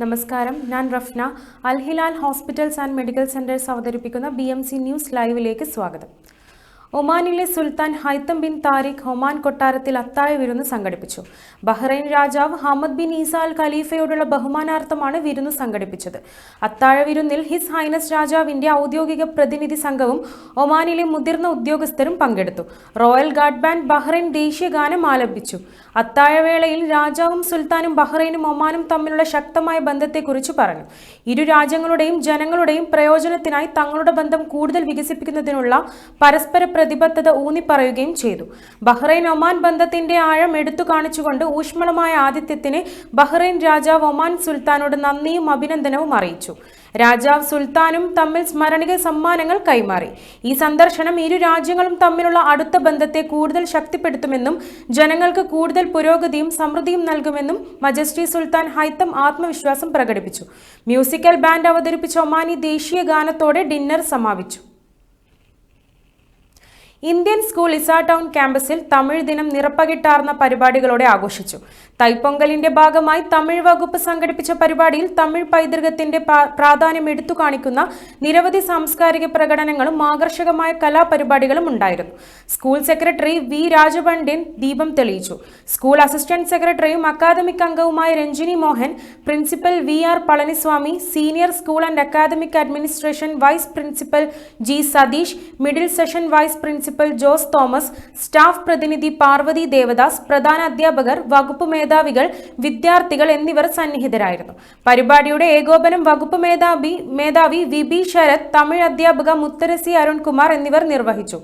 നമസ്കാരം, ഞാൻ Rafna. Al Hilal hospitals and medical centres അവതരിപ്പിക്കുന്ന BMC ന്യൂസ് ലൈവിലേക്ക് സ്വാഗതം. ഒമാനിലെ Sultan Haitham bin Tariq Oman കൊട്ടാരത്തിൽ അത്താഴ വിരുന്ന് സംഘടിപ്പിച്ചു. ബഹ്റൈൻ രാജാവ് ഹമദ് ബിൻ ഈസ അൽ ഖലീഫയോടുള്ള ബഹുമാനാർത്ഥമാണ് വിരുന്ന് സംഘടിപ്പിച്ചത്. അത്താഴ വിരുന്നിൽ ഹിസ് ഹൈനസ് രാജാവിന്റെ ഔദ്യോഗിക പ്രതിനിധി സംഘവും ഒമാനിലെ മുതിർന്ന ഉദ്യോഗസ്ഥരും പങ്കെടുത്തു. റോയൽ ഗാർഡ് ബാൻഡ് ബഹ്റൈൻ ദേശീയ ഗാനം ആലപിച്ചു. അത്താഴവേളയിൽ രാജാവും സുൽത്താനും ബഹ്റൈനും ഒമാനും തമ്മിലുള്ള ശക്തമായ ബന്ധത്തെക്കുറിച്ച് പറഞ്ഞു. ഇരു രാജ്യങ്ങളുടെയും ജനങ്ങളുടെയും പ്രയോജനത്തിനായി തങ്ങളുടെ ബന്ധം കൂടുതൽ വികസിപ്പിക്കുന്നതിനുള്ള പരസ്പര പ്രതിബദ്ധത ഊന്നിപ്പറയുകയും ചെയ്തു. ബഹ്റൈൻ ഒമാൻ ബന്ധത്തിന്റെ ആഴം എടുത്തു കാണിച്ചുകൊണ്ട് ഊഷ്മളമായ ആതിഥ്യത്തിന് ബഹ്റൈൻ രാജാവ് ഒമാൻ സുൽത്താനോട് നന്ദിയും അഭിനന്ദനവും അറിയിച്ചു. രാജാവ് സുൽത്താനും തമ്മിൽ സ്മരണിക സമ്മാനങ്ങൾ കൈമാറി. ഈ സന്ദർശനം ഇരു രാജ്യങ്ങളും തമ്മിലുള്ള അടുത്ത ബന്ധത്തെ കൂടുതൽ ശക്തിപ്പെടുത്തുമെന്നും ജനങ്ങൾക്ക് കൂടുതൽ പുരോഗതിയും സമൃദ്ധിയും നൽകുമെന്നും മജസ്റ്റി സുൽത്താൻ ഹൈത്തം ആത്മവിശ്വാസം പ്രകടിപ്പിച്ചു. മ്യൂസിക്കൽ ബാൻഡ് അവതരിപ്പിച്ച ഒമാനി ദേശീയ ഗാനത്തോടെ ഡിന്നർ സമാപിച്ചു. ഇന്ത്യൻ സ്കൂൾ ഇസാ ടൗൺ ക്യാമ്പസിൽ തമിഴ് ദിനം നിറപ്പകിട്ടാർന്ന പരിപാടികളോടെ ആഘോഷിച്ചു. തൈപ്പൊങ്കലിന്റെ ഭാഗമായി തമിഴ് വകുപ്പ് സംഘടിപ്പിച്ച പരിപാടിയിൽ തമിഴ് പൈതൃകത്തിന്റെ പ്രാധാന്യം എടുത്തു കാണിക്കുന്ന നിരവധി സാംസ്കാരിക പ്രകടനങ്ങളും ആകർഷകമായ കലാപരിപാടികളും ഉണ്ടായിരുന്നു. സ്കൂൾ സെക്രട്ടറി വി രാജപണ്ഡിൻ ദീപം തെളിയിച്ചു. സ്കൂൾ അസിസ്റ്റന്റ് സെക്രട്ടറിയും അക്കാദമിക് അംഗവുമായ Ranjini Mohan, principal VR Palaniswami, senior school and academic administration vice principal G Satheesh, middle session vice principal Jose Thomas, staff പ്രതിനിധി പാർവതി ദേവദാസ്, പ്രധാന അധ്യാപകർ, വകുപ്പ് മേധാവികൾ, വിദ്യാർത്ഥികൾ എന്നിവർ സന്നിഹിതരായിരുന്നു. പരിപാടിയുടെ ഏകോപനം വകുപ്പ് മേധാവി VB ശരത്, തമിഴ് അധ്യാപക മുത്തരസി അരുൺകുമാർ എന്നിവർ നിർവഹിച്ചു.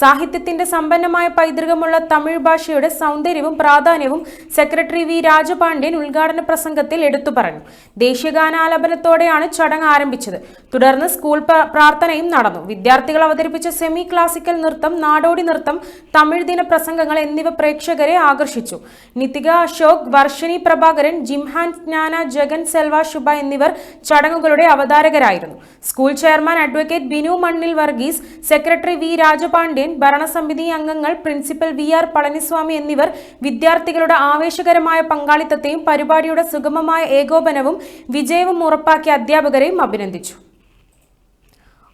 സാഹിത്യത്തിന്റെ സമ്പന്നമായ പൈതൃകമുള്ള തമിഴ് ഭാഷയുടെ സൗന്ദര്യവും പ്രാധാന്യവും സെക്രട്ടറി വി രാജപാണ്ഡ്യൻ ഉദ്ഘാടന പ്രസംഗത്തിൽ എടുത്തു പറഞ്ഞു. ദേശീയഗാനാലാപനത്തോടെയാണ് ചടങ്ങ് ആരംഭിച്ചത്. തുടർന്ന് സ്കൂൾ പ്രാർത്ഥനയും നടന്നു. വിദ്യാർത്ഥികൾ അവതരിപ്പിച്ച സെമി ക്ലാസിക്കൽ നൃത്തം, നാടോടി നൃത്തം, തമിഴ് ദിന പ്രസംഗങ്ങൾ എന്നിവ പ്രേക്ഷകരെ ആകർഷിച്ചു. നിതിക അശോക്, വർഷിനി പ്രഭാകരൻ, ജിംഹാൻ ജ്ഞാന, ജഗൻ സെൽവ ശുഭ എന്നിവർ ചടങ്ങുകളുടെ അവതാരകരായിരുന്നു. സ്കൂൾ ചെയർമാൻ അഡ്വക്കേറ്റ് ബിനു മണ്ണിൽ വർഗീസ്, സെക്രട്ടറി വി രാജപാണ്ഡ്യൻ, ഭരണസമിതി അംഗങ്ങൾ, പ്രിൻസിപ്പൽ VR പളനിസ്വാമി എന്നിവർ വിദ്യാർത്ഥികളുടെ ആവേശകരമായ പങ്കാളിത്തത്തെയും പരിപാടിയുടെ സുഗമമായ ഏകോപനവും വിജയവും ഉറപ്പാക്കിയ അധ്യാപകരെയും അഭിനന്ദിച്ചു.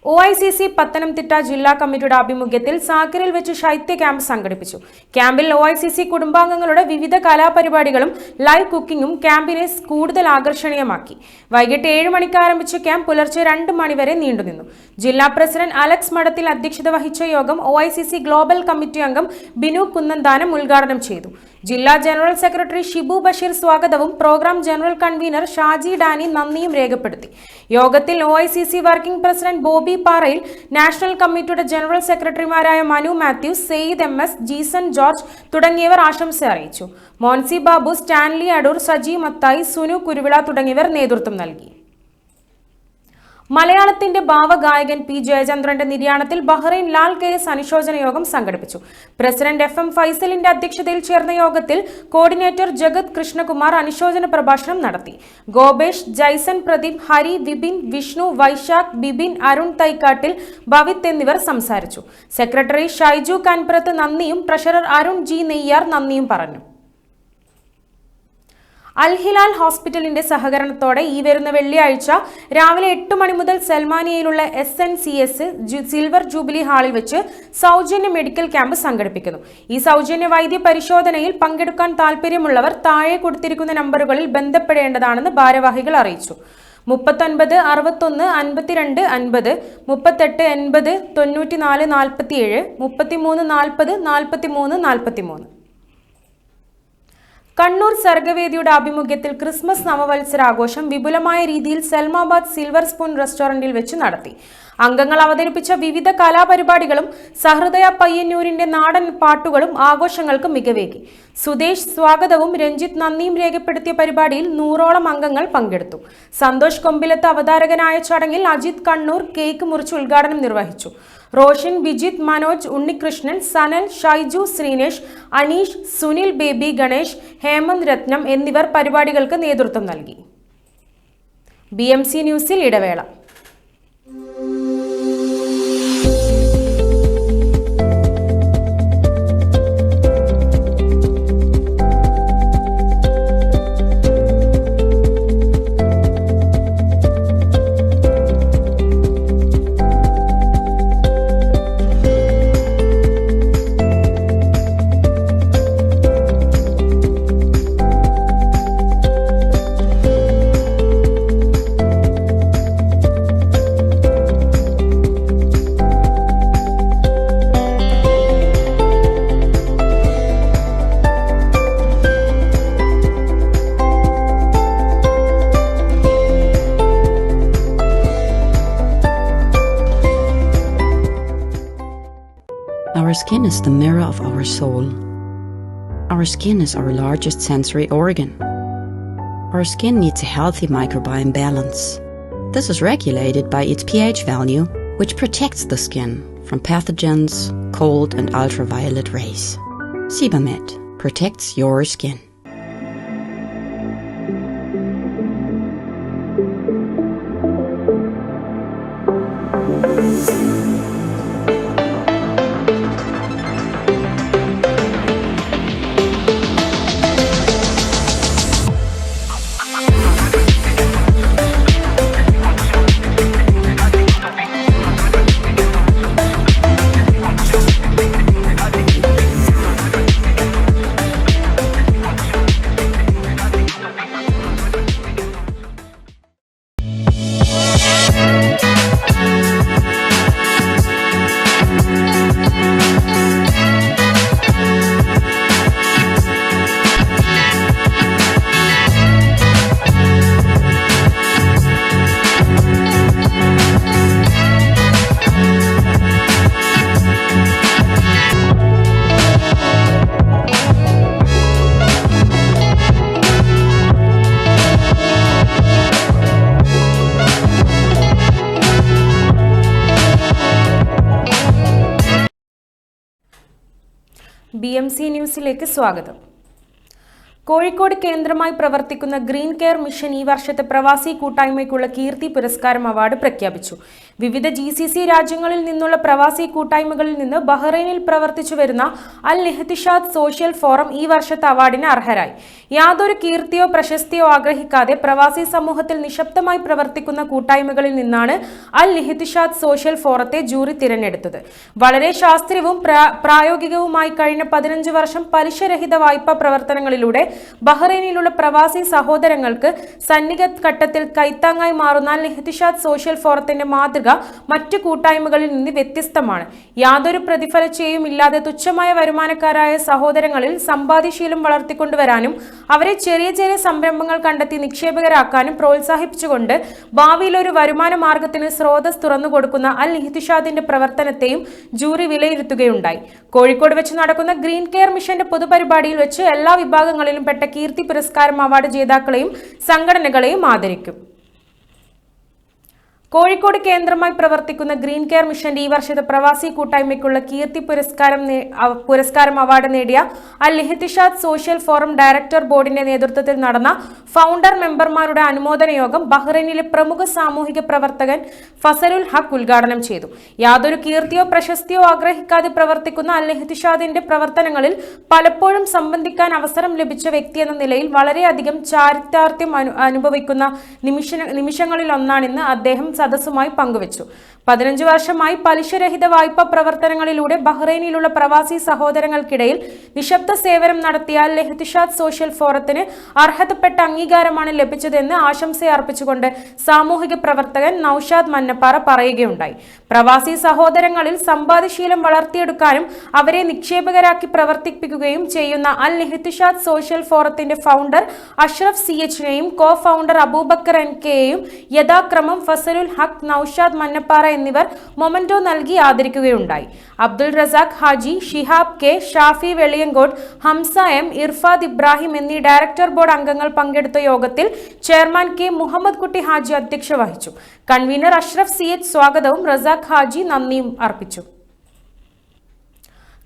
OICC പത്തനംതിട്ട ജില്ലാ കമ്മിറ്റിയുടെ ആഭിമുഖ്യത്തിൽ സാക്കിറിൽ വെച്ച് ശൈത്യ ക്യാമ്പ് സംഘടിപ്പിച്ചു. ക്യാമ്പിൽ OICC കുടുംബാംഗങ്ങളുടെ വിവിധ കലാപരിപാടികളും ലൈവ് കുക്കിംഗും ക്യാമ്പിനെ കൂടുതൽ ആകർഷണീയമാക്കി. വൈകിട്ട് 7 മണിക്ക് ആരംഭിച്ച ക്യാമ്പ് പുലർച്ചെ 2 മണി വരെ നീണ്ടുനിന്നു. ജില്ലാ പ്രസിഡന്റ് അലക്സ് മഠത്തിൽ അധ്യക്ഷത വഹിച്ച യോഗം OICC ഗ്ലോബൽ കമ്മിറ്റി അംഗം ബിനു കുന്നന്താനം ഉദ്ഘാടനം ചെയ്തു. ജില്ലാ ജനറൽ സെക്രട്ടറി ഷിബു ബഷീർ സ്വാഗതവും programme general convener Shaji Dani നന്ദിയും രേഖപ്പെടുത്തി. യോഗത്തിൽ OICC വർക്കിംഗ് പ്രസിഡന്റ് ബോബി പാറയിൽ, നാഷണൽ കമ്മിറ്റിയുടെ ജനറൽ സെക്രട്ടറിമാരായ മനു മാത്യൂസ്, സെയ്ദ് MS, ജീസൺ ജോർജ് തുടങ്ങിയവർ ആശംസ അറിയിച്ചു. മോൻസി ബാബു, സ്റ്റാൻലി അടൂർ, സജി മത്തായി, സുനു കുരുവിള തുടങ്ങിയവർ നേതൃത്വം നൽകി. മലയാളത്തിന്റെ ഭാവഗായകൻ P ജയചന്ദ്രന്റെ നിര്യാണത്തിൽ ബഹ്റൈൻ ലാൽ KS അനുശോചന യോഗം സംഘടിപ്പിച്ചു. പ്രസിഡന്റ് FM ഫൈസലിന്റെ അധ്യക്ഷതയിൽ ചേർന്ന യോഗത്തിൽ കോർഡിനേറ്റർ ജഗത് കൃഷ്ണകുമാർ അനുശോചന പ്രഭാഷണം നടത്തി. ഗോപേഷ്, ജൈസൺ പ്രദീപ്, ഹരി, വിപിൻ, വിഷ്ണു, വൈശാഖ്, ബിബിൻ, അരുൺ തൈക്കാട്ടിൽ, ഭവിത് എന്നിവർ സംസാരിച്ചു. സെക്രട്ടറി ഷൈജു കാൻപുറത്ത് നന്ദിയും ട്രഷറർ അരുൺ G നെയ്യാർ നന്ദിയും പറഞ്ഞു. അൽ ഹിലാൽ ഹോസ്പിറ്റലിന്റെ സഹകരണത്തോടെ ഈ വരുന്ന വെള്ളിയാഴ്ച രാവിലെ 8 മണി മുതൽ സൽമാനിയയിലുള്ള SNCS സിൽവർ ജൂബിലി ഹാളിൽ വെച്ച് സൗജന്യ മെഡിക്കൽ ക്യാമ്പ് സംഘടിപ്പിക്കുന്നു. ഈ സൗജന്യ വൈദ്യ പരിശോധനയിൽ പങ്കെടുക്കാൻ താൽപ്പര്യമുള്ളവർ താഴെ കൊടുത്തിരിക്കുന്ന നമ്പറുകളിൽ ബന്ധപ്പെടേണ്ടതാണെന്ന് ഭാരവാഹികൾ അറിയിച്ചു. 39 61 52 50, 38 80 94 47, 33 40 43 43. കണ്ണൂർ സർഗവേദിയുടെ ആഭിമുഖ്യത്തിൽ ക്രിസ്മസ് നവവത്സരാഘോഷം വിപുലമായ രീതിയിൽ സൽമാബാദ് സിൽവർ സ്പൂൺ റെസ്റ്റോറന്റിൽ വെച്ച് നടത്തി. അംഗങ്ങൾ അവതരിപ്പിച്ച വിവിധ കലാപരിപാടികളും സഹൃദയ പയ്യന്നൂരിന്റെ നാടൻ പാട്ടുകളും ആഘോഷങ്ങൾക്ക് മികവേകി. സുദേശ് സ്വാഗതവും രഞ്ജിത്ത് നന്ദിയും രേഖപ്പെടുത്തിയ പരിപാടിയിൽ 100ഓളം അംഗങ്ങൾ പങ്കെടുത്തു. സന്തോഷ് കൊമ്പിലത്ത് അവതാരകനായ ചടങ്ങിൽ അജിത് കണ്ണൂർ കേക്ക് മുറിച്ച് ഉദ്ഘാടനം നിർവഹിച്ചു. റോഷൻ, ബിജിത്ത്, മനോജ്, ഉണ്ണികൃഷ്ണൻ, സനൽ, ഷൈജു, ശ്രീനേഷ്, അനീഷ്, സുനിൽ, ബേബി, ഗണേഷ്, ഹേമന്ത് രത്നം എന്നിവർ പരിപാടികൾക്ക് നേതൃത്വം നൽകി. BMC ന്യൂസിൽ ഇടവേള. Our skin is the mirror of our soul. Our skin is our largest sensory organ. Our skin needs a healthy microbiome balance. This is regulated by its pH value, which protects the skin from pathogens, cold and ultraviolet rays. Sebamed protects your skin. BMC ന്യൂസിലേക്ക് സ്വാഗതം. കോഴിക്കോട് കേന്ദ്രമായി പ്രവർത്തിക്കുന്ന green care mission ഈ വർഷത്തെ പ്രവാസി കൂട്ടായ്മയ്ക്കുള്ള കീർത്തി പുരസ്കാരം award പ്രഖ്യാപിച്ചു. വിവിധ GCC രാജ്യങ്ങളിൽ നിന്നുള്ള പ്രവാസി കൂട്ടായ്മകളിൽ നിന്ന് ബഹ്റൈനിൽ പ്രവർത്തിച്ചു വരുന്ന അൽ ഇഹ്തിഷാദ് സോഷ്യൽ ഫോറം ഈ വർഷത്തെ അവാർഡിന് അർഹരായി. യാതൊരു കീർത്തിയോ പ്രശസ്തിയോ ആഗ്രഹിക്കാതെ പ്രവാസി സമൂഹത്തിൽ നിശബ്ദമായി പ്രവർത്തിക്കുന്ന കൂട്ടായ്മകളിൽ നിന്നാണ് അൽ ഇഹ്തിഷാദ് സോഷ്യൽ ഫോറത്തെ ജൂറി തിരഞ്ഞെടുത്തത്. വളരെ ശാസ്ത്രീയവും പ്രായോഗികവുമായി കഴിഞ്ഞ 15 വർഷം പലിശരഹിത വായ്പാ പ്രവർത്തനങ്ങളിലൂടെ ബഹ്റൈനിലുള്ള പ്രവാസി സഹോദരങ്ങൾക്ക് സന്നിഗ്ധ ഘട്ടത്തിൽ കൈത്താങ്ങായി മാറുന്ന അൽ ഇഹ്തിഷാദ് സോഷ്യൽ ഫോറത്തിന്റെ മാതൃക മറ്റു കൂട്ടായ്മകളിൽ നിന്ന് വ്യത്യസ്തമാണ്. യാതൊരു പ്രതിഫലച്ചയും ഇല്ലാതെ തുച്ഛമായ വരുമാനക്കാരായ സഹോദരങ്ങളിൽ സമ്പാദ്യശീലം വളർത്തിക്കൊണ്ടുവരാനും അവരെ ചെറിയ ചെറിയ സംരംഭങ്ങൾ കണ്ടെത്തി നിക്ഷേപകരാക്കാനും പ്രോത്സാഹിപ്പിച്ചുകൊണ്ട് ഭാവിയിൽ ഒരു വരുമാന മാർഗത്തിന് സ്രോതസ് തുറന്നുകൊടുക്കുന്ന അൽ ഇഹ്തിഷാദിന്റെ പ്രവർത്തനത്തെയും ജൂറി വിലയിരുത്തുകയുണ്ടായി. കോഴിക്കോട് വെച്ച് നടക്കുന്ന ഗ്രീൻ കെയർ മിഷന്റെ പൊതുപരിപാടിയിൽ വെച്ച് എല്ലാ വിഭാഗങ്ങളിലും പെട്ട കീർത്തി പുരസ്കാരം അവാർഡ് ജേതാക്കളെയും സംഘടനകളെയും ആദരിക്കും. കോഴിക്കോട് കേന്ദ്രമായി പ്രവർത്തിക്കുന്ന ഗ്രീൻ കെയർ മിഷന്റെ ഈ വർഷത്തെ പ്രവാസി കൂട്ടായ്മയ്ക്കുള്ള കീർത്തി പുരസ്കാരം അവാർഡ് നേടിയ അൽ ഇഹ്തിഷാദ് സോഷ്യൽ ഫോറം ഡയറക്ടർ ബോർഡിന്റെ നേതൃത്വത്തിൽ നടന്ന ഫൗണ്ടർ മെമ്പർമാരുടെ അനുമോദന യോഗം ബഹ്റൈനിലെ പ്രമുഖ സാമൂഹിക പ്രവർത്തകൻ ഫസലുൽ ഹഖ് ഉദ്ഘാടനം ചെയ്തു. യാതൊരു കീർത്തിയോ പ്രശസ്തിയോ ആഗ്രഹിക്കാതെ പ്രവർത്തിക്കുന്ന അൽ ഇഹ്തിഷാദിന്റെ പ്രവർത്തനങ്ങളിൽ പലപ്പോഴും സംബന്ധിക്കാൻ അവസരം ലഭിച്ച വ്യക്തി എന്ന നിലയിൽ വളരെയധികം ചാരിതാർത്ഥ്യം അനുഭവിക്കുന്ന നിമിഷങ്ങളിൽ ഒന്നാണെന്ന് അദ്ദേഹം സദസ്സുമായി പങ്കുവച്ചു. 15 വർഷമായി പലിശരഹിത വായ്പാ പ്രവർത്തനങ്ങളിലൂടെ ബഹ്റൈനിലുള്ള പ്രവാസി സഹോദരങ്ങൾക്കിടയിൽ നിശബ്ദ സേവനം നടത്തിയ അൽ ഇഹ്തിഷാദ് സോഷ്യൽ ഫോറത്തിന് അർഹതപ്പെട്ട അംഗീകാരമാണ് ലഭിച്ചതെന്ന് ആശംസയർപ്പിച്ചുകൊണ്ട് സാമൂഹിക പ്രവർത്തകൻ നൌഷാദ് മന്നപ്പാറ പറയുകയുണ്ടായി. പ്രവാസി സഹോദരങ്ങളിൽ സമ്പാദ്യശീലം വളർത്തിയെടുക്കാനും അവരെ നിക്ഷേപകരാക്കി പ്രവർത്തിപ്പിക്കുകയും ചെയ്യുന്ന അൽ ഇഹ്തിഷാദ് സോഷ്യൽ ഫോറത്തിന്റെ ഫൗണ്ടർ അഷ്റഫ് CHനെയും കോ ഫൗണ്ടർ അബൂബക്കർ NKയെയും യഥാക്രമം ഫസലുൽ ഹഖ്, നൌഷാദ് മന്നപ്പാറ എന്നിവർ മൊമെന്റോ നൽകി ആദരിക്കുകയുണ്ടായി. അബ്ദുൾ റസാഖ് ഹാജി, ഷിഹാബ് K, ഷാഫി വെളിയങ്കോട്, ഹംസ M, ഇർഫാദ് ഇബ്രാഹിം എന്നീ ഡയറക്ടർ ബോർഡ് അംഗങ്ങൾ പങ്കെടുത്ത യോഗത്തിൽ ചെയർമാൻ K മുഹമ്മദ് കുട്ടി ഹാജി അധ്യക്ഷത വഹിച്ചു. കൺവീനർ അഷ്റഫ് CH സ്വാഗതവും റസാഖ് ഹാജി നന്ദിയും അർപ്പിച്ചു.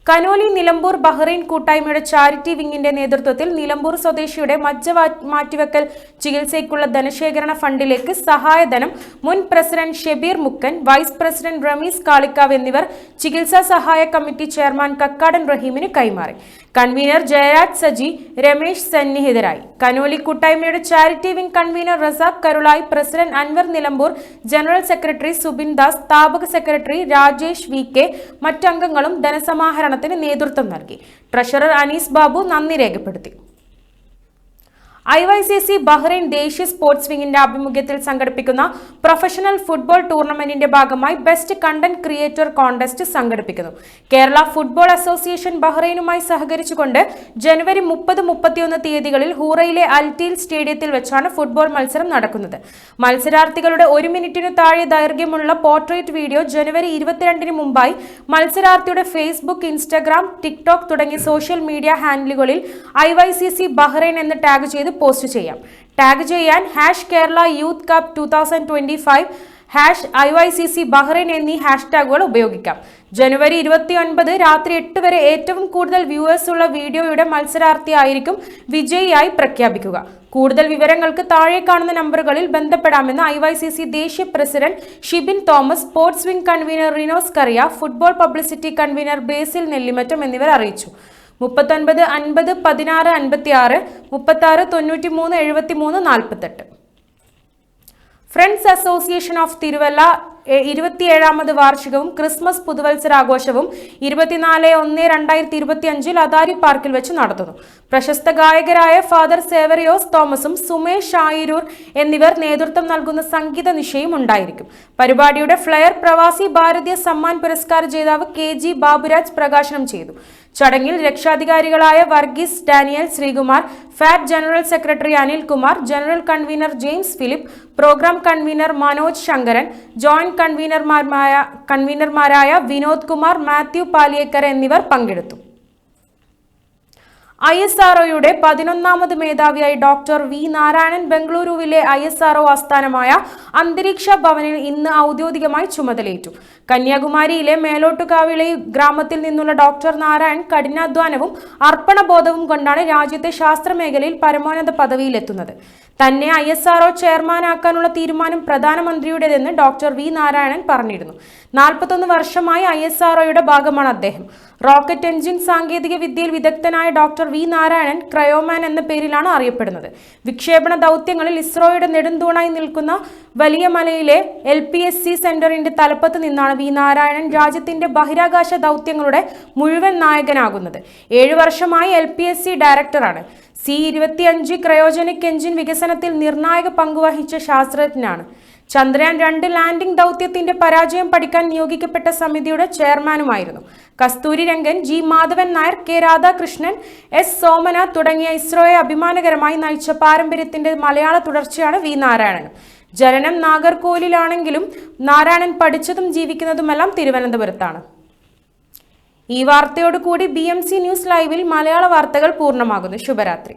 കനോലി നിലമ്പൂർ ബഹ്റൈൻ കൂട്ടായ്മയുടെ ചാരിറ്റി വിങ്ങിന്റെ നേതൃത്വത്തിൽ നിലമ്പൂർ സ്വദേശിയുടെ മജ്ജ മാറ്റിവെക്കൽ ചികിത്സയ്ക്കുള്ള ധനശേഖരണ ഫണ്ടിലേക്ക് സഹായധനം മുൻ president Shebeer Mukkan, vice president Rameez Kalikavu എന്നിവർ ചികിത്സാ സഹായ കമ്മിറ്റി ചെയർമാൻ കക്കാടൻ റഹീമിന് കൈമാറി. കൺവീനർ ജയരാജ് സജി, രമേശ് സന്നിഹിതരായി. കനോലി കൂട്ടായ്മയുടെ charity wing convener Razak Karulai, president Anwar Nilambur, general secretary Subin Das, സ്ഥാപക സെക്രട്ടറി രാജേഷ് VK മറ്റംഗങ്ങളും ധനസമാഹരണത്തിന് നേതൃത്വം നൽകി. ട്രഷറർ അനീസ് ബാബു നന്ദി രേഖപ്പെടുത്തി. IYCC ബഹ്റൈൻ ദേശീയ സ്പോർട്സ് വിങ്ങിന്റെ ആഭിമുഖ്യത്തിൽ സംഘടിപ്പിക്കുന്ന പ്രൊഫഷണൽ ഫുട്ബോൾ ടൂർണമെന്റിന്റെ ഭാഗമായി ബെസ്റ്റ് കണ്ടന്റ് ക്രിയേറ്റർ കോൺടെസ്റ്റ് സംഘടിപ്പിക്കുന്നു. കേരള ഫുട്ബോൾ അസോസിയേഷൻ ബഹ്റൈനുമായി സഹകരിച്ചുകൊണ്ട് ജനുവരി 30-31 തീയതികളിൽ ഹൂറയിലെ അൽറ്റീൽ സ്റ്റേഡിയത്തിൽ വെച്ചാണ് ഫുട്ബോൾ മത്സരം നടക്കുന്നത്. മത്സരാർത്ഥികളുടെ 1 മിനിറ്റിനു താഴെ ദൈർഘ്യമുള്ള പോർട്രേറ്റ് വീഡിയോ ജനുവരി 22-ന് മുമ്പായി മത്സരാർത്ഥിയുടെ ഫേസ്ബുക്ക്, ഇൻസ്റ്റഗ്രാം, ടിക്ടോക്ക് തുടങ്ങിയ സോഷ്യൽ മീഡിയ ഹാൻഡിലുകളിൽ IYCC ബഹ്റൈൻ എന്ന് ടാഗ് ചെയ്ത് പോസ്റ്റ് ചെയ്യാം. ടാഗ് ചെയ്യാൻ #Kerala Youth Cup 2025, #IYCC Bahrain എന്നീ ഹാഷ്ടാഗുകൾ ഉപയോഗിക്കാം. ജനുവരി 29 രാത്രി 8 വരെ ഏറ്റവും കൂടുതൽ വ്യൂവേഴ്സ് ഉള്ള വീഡിയോയുടെ മത്സരാർത്ഥിയായിരിക്കും വിജയിയായി പ്രഖ്യാപിക്കുക. കൂടുതൽ വിവരങ്ങൾക്ക് താഴെ കാണുന്ന നമ്പറുകളിൽ ബന്ധപ്പെടാമെന്ന് IYCC ദേശീയ president Shibin Thomas, sports wing convener Rinos കറിയ, ഫുട്ബോൾ പബ്ലിസിറ്റി കൺവീനർ ബേസിൽ നെല്ലിമറ്റം എന്നിവർ അറിയിച്ചു. 39 50 16 56 36 93 73 48. ഫ്രണ്ട്സ് അസോസിയേഷൻ ഓഫ് തിരുവല്ല 27ാമത് വാർഷികവും ക്രിസ്മസ് പുതുവത്സരാഘോഷവും 24/1/2025 അദാരി പാർക്കിൽ വെച്ച് നടത്തുന്നു. പ്രശസ്ത ഗായകരായ ഫാദർ സേവറിയോസ് തോമസും സുമേഷ് ആയിരൂർ എന്നിവർ നേതൃത്വം നൽകുന്ന സംഗീത നിശയും ഉണ്ടായിരിക്കും. പരിപാടിയുടെ ഫ്ലയർ പ്രവാസി ഭാരതീയ സമ്മാൻ പുരസ്കാര ജേതാവ് KG ബാബുരാജ് പ്രകാശനം ചെയ്തു. ചടങ്ങിൽ രക്ഷാധികാരികളായ Varghese Daniel Sreekumar, FAT general secretary Anilkumar, general convener James Philip, programme convener Manoj Sankaran, joint കൺവീനർമാരായ വിനോദ് കുമാർ, മാത്യു പാലിയേക്കർ എന്നിവർ പങ്കെടുത്തു. ISROയുടെ 11ാമത് മേധാവിയായി ഡോക്ടർ V. നാരായണൻ ബംഗളൂരുവിലെ ISRO ആസ്ഥാനമായ അന്തരീക്ഷ ഭവനിൽ ഇന്ന് ഔദ്യോഗികമായി ചുമതലയേറ്റു. കന്യാകുമാരിയിലെ മേലോട്ടുകാവിളി ഗ്രാമത്തിൽ നിന്നുള്ള ഡോക്ടർ നാരായൺ കഠിനാധ്വാനവും അർപ്പണബോധവും കൊണ്ടാണ് രാജ്യത്തെ ശാസ്ത്രമേഖലയിൽ പരമോന്നത പദവിയിലെത്തുന്നത്. തന്നെ ISRO ചെയർമാനാക്കാനുള്ള തീരുമാനം പ്രധാനമന്ത്രിയുടേതെന്ന് ഡോക്ടർ V. നാരായണൻ പറഞ്ഞിരുന്നു. 41 വർഷമായി ISROയുടെ ഭാഗമാണ് അദ്ദേഹം. റോക്കറ്റ് എഞ്ചിൻ സാങ്കേതിക വിദ്യയിൽ വിദഗ്ധനായ ഡോക്ടർ V. നാരായണൻ ക്രയോമാൻ എന്ന പേരിലാണ് അറിയപ്പെടുന്നത്. വിക്ഷേപണ ദൗത്യങ്ങളിൽ ഇസ്രോയുടെ നെടുന്തൂണായി നിൽക്കുന്ന വലിയ മലയിലെ LPSC സെന്ററിന്റെ തലപ്പത്ത് നിന്നാണ് V. നാരായണൻ രാജ്യത്തിന്റെ ബഹിരാകാശ ദൗത്യങ്ങളുടെ മുഴുവൻ നായകനാകുന്നത്. 7 വർഷമായി LPSC ഡയറക്ടറാണ്. C-25 ക്രയോജനിക് എഞ്ചിൻ വികസനത്തിൽ നിർണായക പങ്കുവഹിച്ച ശാസ്ത്രജ്ഞനാണ്. ചന്ദ്രയാൻ 2 ലാൻഡിംഗ് ദൗത്യത്തിന്റെ പരാജയം പഠിക്കാൻ നിയോഗിക്കപ്പെട്ട സമിതിയുടെ ചെയർമാനുമായിരുന്നു. Kasturi Rangan, G. Madhavan Nair, K. Radhakrishnan, S. Somnath തുടങ്ങിയ ഇസ്രോയെ അഭിമാനകരമായി നയിച്ച പാരമ്പര്യത്തിന്റെ മലയാള തുടർച്ചയാണ് V. നാരായണൻ. ജനനം നാഗർകോവിലാണെങ്കിലും നാരായണൻ പഠിച്ചതും ജീവിക്കുന്നതുമെല്ലാം തിരുവനന്തപുരത്താണ്. ഈ വാർത്തയോടുകൂടി BMC ന്യൂസ് ലൈവിൽ മലയാള വാർത്തകൾ പൂർണ്ണമാകുന്നു. ശുഭരാത്രി.